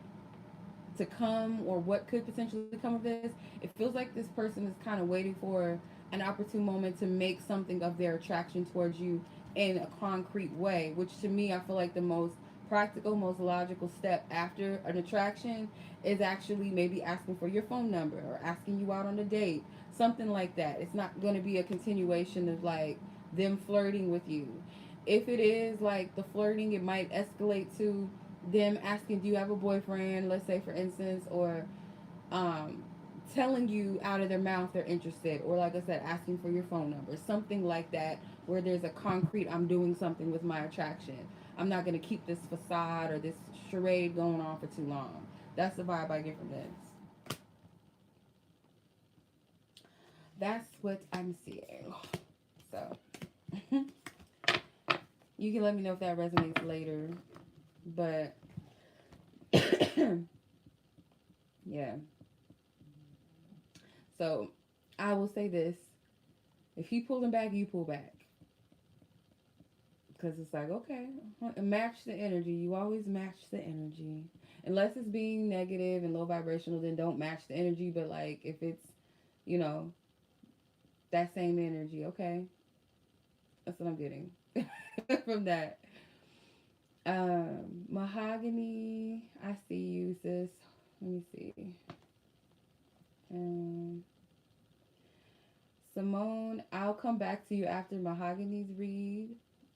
to come or what could potentially come of this, it feels like this person is kind of waiting for an opportune moment to make something of their attraction towards you in a concrete way, which to me I feel like the most practical, most logical step after an attraction is actually maybe asking for your phone number or asking you out on a date, something like that. It's not going to be a continuation of like them flirting with you. If it is like the flirting, it might escalate to them asking, do you have a boyfriend, let's say for instance, or um, telling you out of their mouth they're interested, or like I said, asking for your phone number, something like that, where there's a concrete, I'm doing something with my attraction. I'm not going to keep this facade or this charade going on for too long. That's the vibe I get from this. That's what I'm seeing. So, you can let me know if that resonates later. But, yeah. So, I will say this. If he pulling back, you pull back. Because it's like, okay, match the energy. You always match the energy. Unless it's being negative and low vibrational, then don't match the energy. But, like, if it's, you know, that same energy, okay? That's what I'm getting from that. Mahogany, I see you, sis. Let me see. Simone, I'll come back to you after Mahogany's read,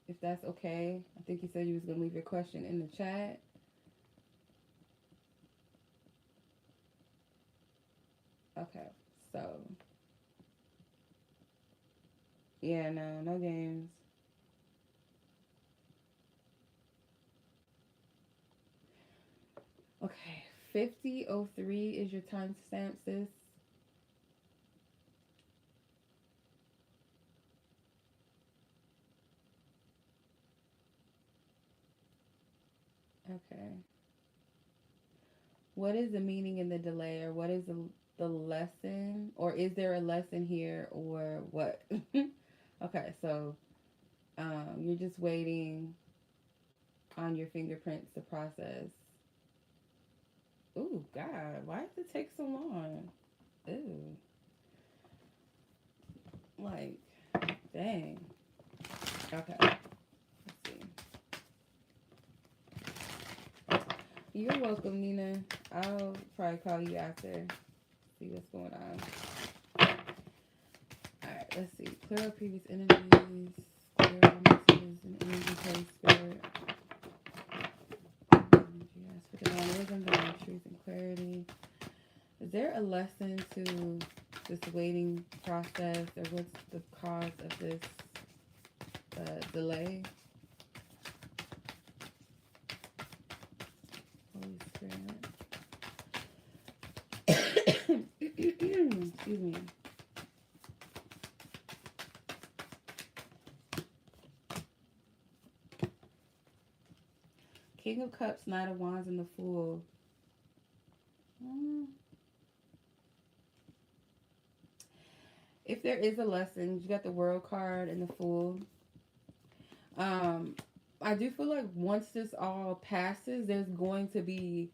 if that's okay. I think you said you was going to leave your question in the chat. Okay, so yeah, no, no games. Okay, 50:03 is your timestamp, sis. Okay. What is the meaning in the delay, or what is the lesson, or is there a lesson here, or what? Okay, so you're just waiting on your fingerprints to process. Ooh, God, why does it take so long? Ooh, like, dang. Okay, let's see. You're welcome, Nina. I'll probably call you after, see what's going on. Alright, let's see. Clear up previous energies. Clear all messages and energy place spirit. Energy ask for divine wisdom, divine truth, and clarity. Is there a lesson to this waiting process, or what's the cause of this delay? Holy Spirit. Excuse me. King of Cups, Knight of Wands, and the Fool. Mm. If there is a lesson, you got the World card and the Fool. I do feel like once this all passes, there's going to be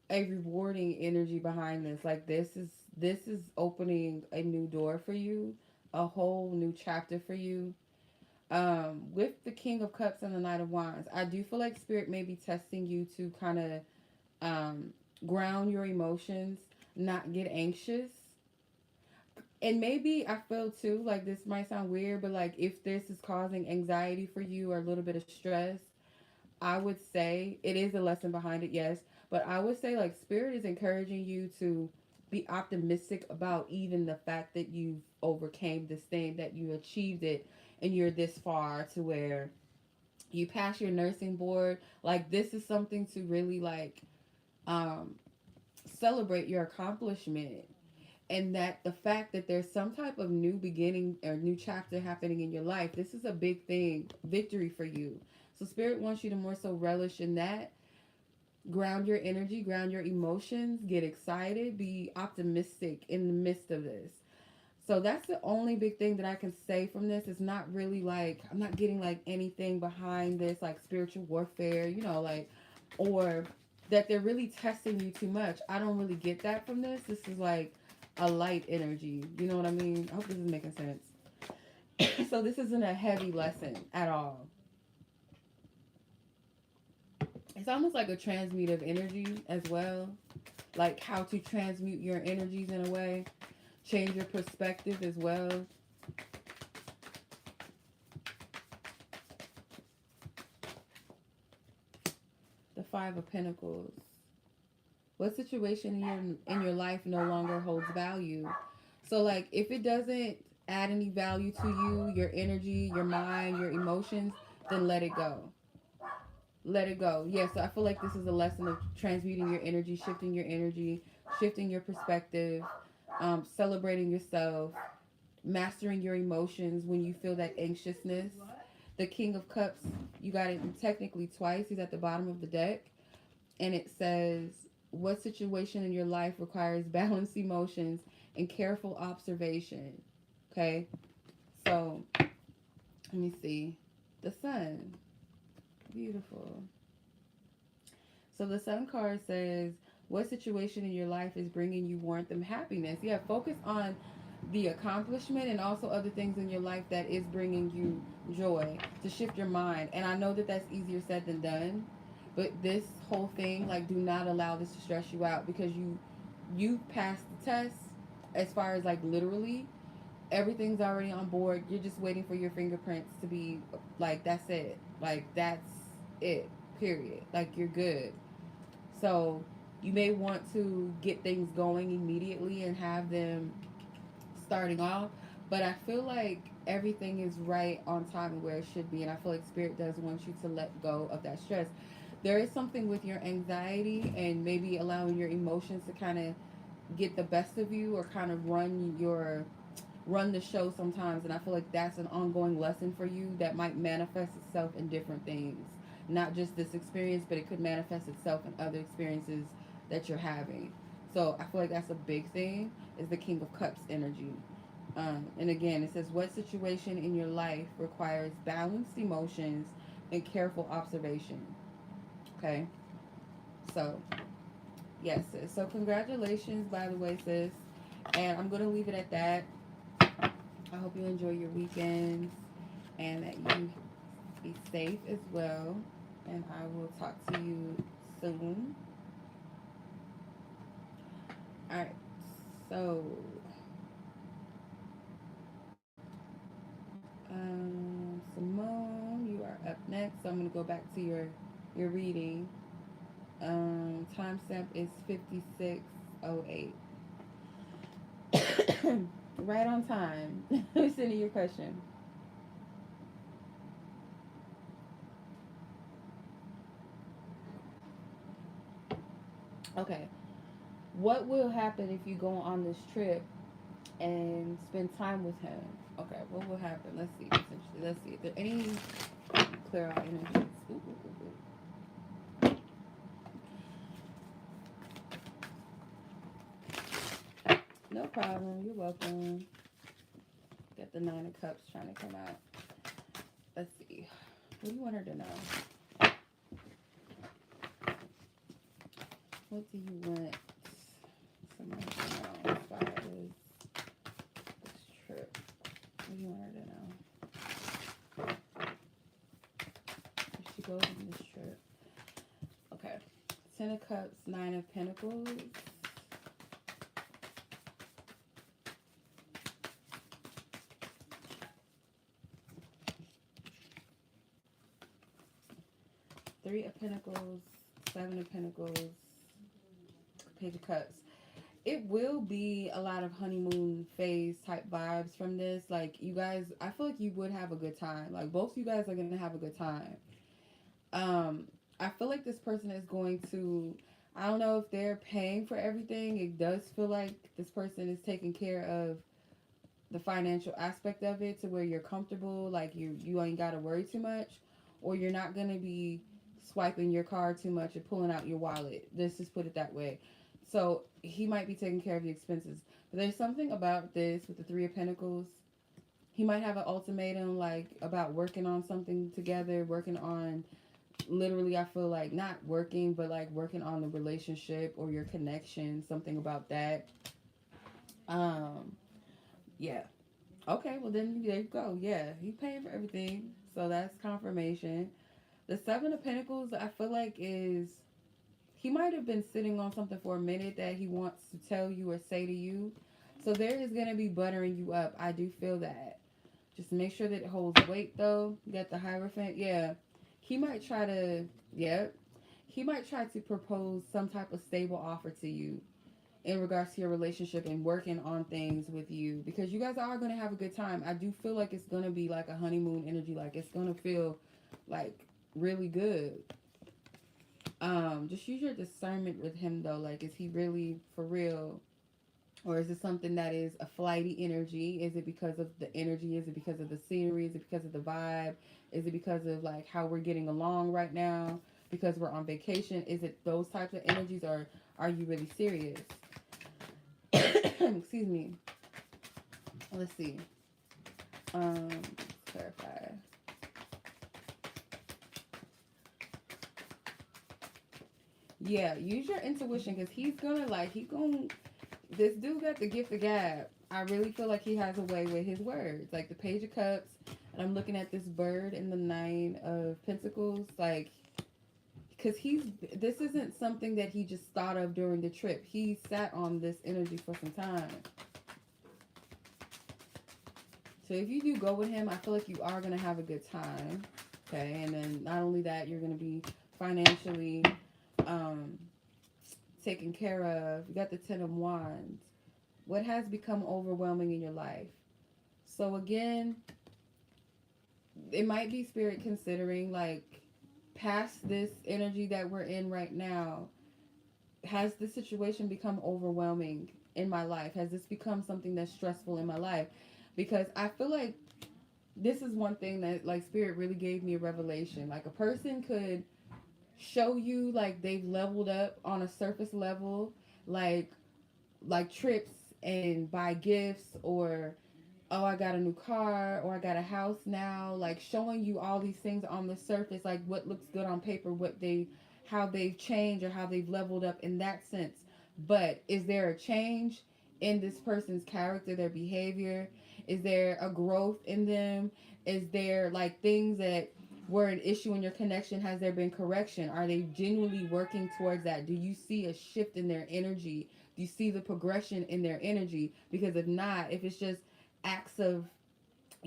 a rewarding energy behind this. Like this is opening a new door for you, a whole new chapter for you. With the King of Cups and the Knight of Wands, I do feel like Spirit may be testing you to kind of ground your emotions, not get anxious. And maybe I feel too, like this might sound weird, but like if this is causing anxiety for you or a little bit of stress, I would say it is a lesson behind it, yes. But I would say like Spirit is encouraging you to be optimistic about even the fact that you overcame this thing, that you achieved it, and you're this far to where you pass your nursing board. Like this is something to really like um, celebrate your accomplishment, and that the fact that there's some type of new beginning or new chapter happening in your life, this is a big thing, victory for you. So Spirit wants you to more so relish in that, ground your energy, ground your emotions, get excited, be optimistic in the midst of this. So that's the only big thing that I can say from this. It's not really like, I'm not getting like anything behind this, like spiritual warfare, like, or that they're really testing you too much. I don't really get that from this. This is like a light energy. You know what I mean? I hope this is making sense. So this isn't a heavy lesson at all. It's almost like a transmute of energy as well. Like how to transmute your energies in a way. Change your perspective as well. The Five of Pentacles. What situation in your life no longer holds value? So like if it doesn't add any value to you, your energy, your mind, your emotions, then let it go. Let it go. Yeah, so I feel like this is a lesson of transmuting your energy, shifting your perspective, celebrating yourself, mastering your emotions when you feel that anxiousness. The King of Cups, you got it technically twice. He's at the bottom of the deck. And it says, what situation in your life requires balanced emotions and careful observation? Okay, so let me see. The Sun. Beautiful. So the Sun card says, what situation in your life is bringing you warmth and happiness? Yeah, focus on the accomplishment and also other things in your life that is bringing you joy, to shift your mind. And I know that that's easier said than done, but this whole thing, like, do not allow this to stress you out, because you passed the test as far as like literally everything's already on board. You're just waiting for your fingerprints to be like, that's it, like that's it, period, like you're good. So You may want to get things going immediately and have them starting off, but I feel like everything is right on time and where it should be, and I feel like spirit does want you to let go of that stress. There is something with your anxiety and maybe allowing your emotions to kind of get the best of you, or kind of run the show sometimes, and I feel like that's an ongoing lesson for you that might manifest itself in different things, not just this experience, but it could manifest itself in other experiences that you're having. So I feel like that's a big thing, is the King of Cups energy. And again, it says, what situation in your life requires balanced emotions and careful observation? Okay, so yes, sis. So congratulations, by the way, sis. And I'm going to leave it at that. I hope you enjoy your weekends and that you be safe as well. And I will talk to you soon. Alright, so Simone, you are up next. So I'm going to go back to your reading. Timestamp is 56:08. Right on time. Who's sending your question? Okay. What will happen if you go on this trip and spend time with him? Okay, what will happen? Let's see. Essentially, let's see. If there any clear out energies. Ooh, ooh, ooh. No problem. You're welcome. Got the Nine of Cups trying to come out. Let's see. What do you want her to know? What do you want someone to know as far as this trip? What do you want her to know? If she goes on this trip. Okay. Ten of Cups, Nine of Pentacles. Three of Pentacles, Seven of Pentacles, Page of Cups. It will be a lot of honeymoon phase type vibes from this. Like, you guys, I feel like you would have a good time. Like, both of you guys are going to have a good time. I feel like this person is going to, I don't know if they're paying for everything. It does feel like this person is taking care of the financial aspect of it to where you're comfortable. Like, you ain't got to worry too much, or you're not going to be swiping your card too much and pulling out your wallet. Let's just put it that way. So he might be taking care of the expenses. But there's something about this with the Three of Pentacles. He might have an ultimatum, like, about working on something together, working on, literally, I feel like, not working, but like working on the relationship or your connection, something about that. Um, yeah. Okay, well then there you go. Yeah, he's paying for everything. So that's confirmation. The Seven of Pentacles, I feel like, is, he might have been sitting on something for a minute that he wants to tell you or say to you. So there is going to be buttering you up. I do feel that. Just make sure that it holds weight, though. You got the Hierophant. Yeah. He might try to, yeah. He might try to propose some type of stable offer to you in regards to your relationship and working on things with you, because you guys are going to have a good time. I do feel like it's going to be like a honeymoon energy. Like, it's going to feel like really good. Just use your discernment with him, though. Like, is he really for real, or is it something that is a flighty energy? Is it because of the energy? Is it because of the scenery? Is it because of the vibe? Is it because of, like, how we're getting along right now, because we're on vacation? Is it those types of energies, or are you really serious? Excuse me. Let's see. Let's clarify. Yeah, use your intuition, because this dude got the gift of gab. I really feel like he has a way with his words. Like the Page of Cups, and I'm looking at this bird in the Nine of Pentacles. Like, because this isn't something that he just thought of during the trip. He sat on this energy for some time. So if you do go with him, I feel like you are going to have a good time. Okay, and then not only that, you're going to be financially taken care of. You got the Ten of Wands. What has become overwhelming in your life? So again, it might be spirit considering like past this energy that we're in right now. Has this situation become overwhelming in my life? Has this become something that's stressful in my life? Because I feel like this is one thing that like spirit really gave me a revelation. Like a person could show you like they've leveled up on a surface level, like trips and buy gifts, or oh, I got a new car, or I got a house now, like showing you all these things on the surface, like what looks good on paper, how they've changed or how they've leveled up in that sense. But is there a change in this person's character, their behavior? Is there a growth in them? Is there like things that were an issue in your connection? Has there been correction? Are they genuinely working towards that? Do you see a shift in their energy? Do you see the progression in their energy? Because if not, if it's just acts of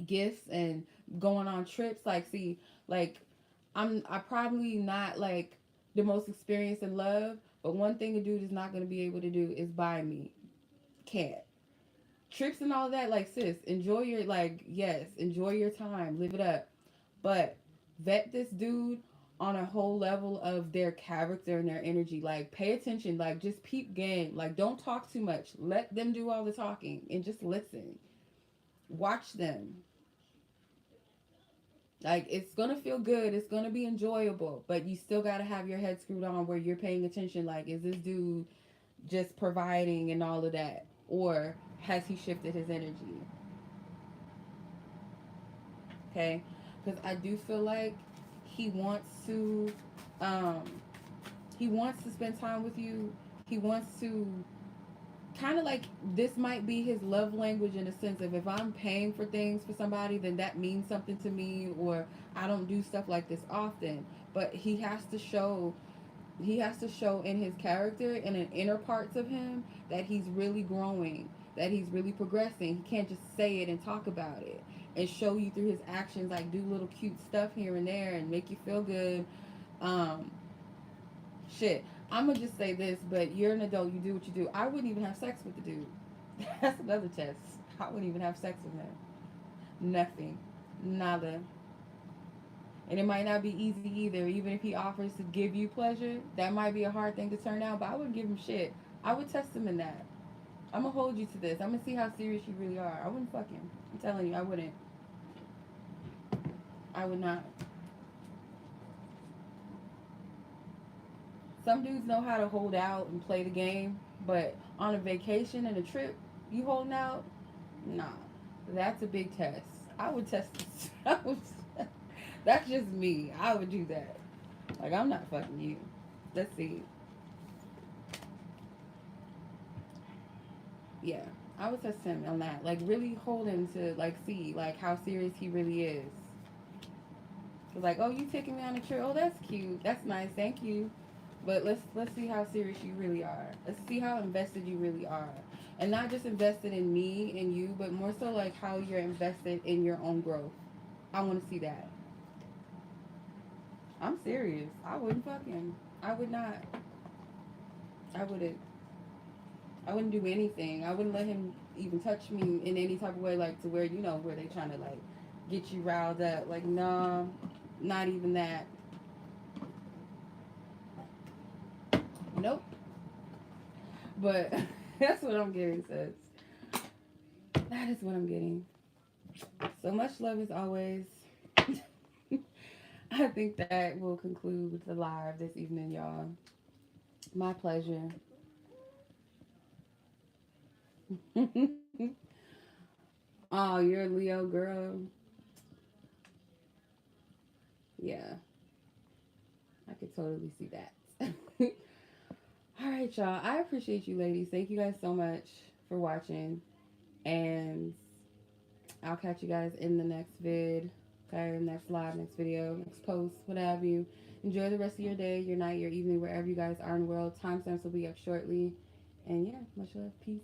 gifts and going on trips, like see, like I probably not like the most experienced in love, but one thing a dude is not going to be able to do is buy me. Can't. Trips and all that, like sis, enjoy your like yes, enjoy your time, live it up. But vet this dude on a whole level of their character and their energy. Like pay attention, like just peep game. Like don't talk too much. Let them do all the talking and just listen. Watch them. Like it's gonna feel good, it's gonna be enjoyable, but you still gotta have your head screwed on where you're paying attention. Like, is this dude just providing and all of that, or has he shifted his energy? Okay, because I do feel like he wants to, um, he wants to spend time with you. He wants to kind of like this might be his love language in a sense of if I'm paying for things for somebody, then that means something to me, or I don't do stuff like this often. But he has to show in his character and in inner parts of him that he's really growing, that he's really progressing. He can't just say it and talk about it and show you through his actions, like do little cute stuff here and there and make you feel good. um Shit, I'm gonna just say this, but you're an adult, you do what you do. I wouldn't even have sex with the dude. That's another test. I wouldn't even have sex with him. Nothing. Nada. And it might not be easy either. Even if he offers to give you pleasure, that might be a hard thing to turn down, but I wouldn't give him shit. I would test him in that. I'm gonna hold you to this. I'm gonna see how serious you really are. I wouldn't fuck him. I'm telling you, I wouldn't. I would not. Some dudes know how to hold out and play the game, but on a vacation and a trip, you holding out? Nah, that's a big test. I would test this. That's just me. I would do that. Like, I'm not fucking you. Let's see. Yeah, I would test him on that. Like, really hold him to, like, see, like, how serious he really is. Cause like, oh, you taking me on a trip? Oh, that's cute. That's nice. Thank you. But let's see how serious you really are. Let's see how invested you really are. And not just invested in me and you, but more so like how you're invested in your own growth. I want to see that. I'm serious. I wouldn't fuck him. I would not. I wouldn't. I wouldn't do anything. I wouldn't let him even touch me in any type of way, like to where, you know, where they trying to like get you riled up. Like, no, not even that. Nope. But that's what I'm getting, sis. That is what I'm getting. So much love as always. I think that will conclude the live this evening, y'all. My pleasure. Oh, you're a Leo girl. Yeah, I could totally see that. All right, y'all. I appreciate you, ladies. Thank you guys so much for watching. And I'll catch you guys in the next vid. Okay, next live, next video, next post, what have you. Enjoy the rest of your day, your night, your evening, wherever you guys are in the world. Timestamps will be up shortly. And yeah, much love. Peace.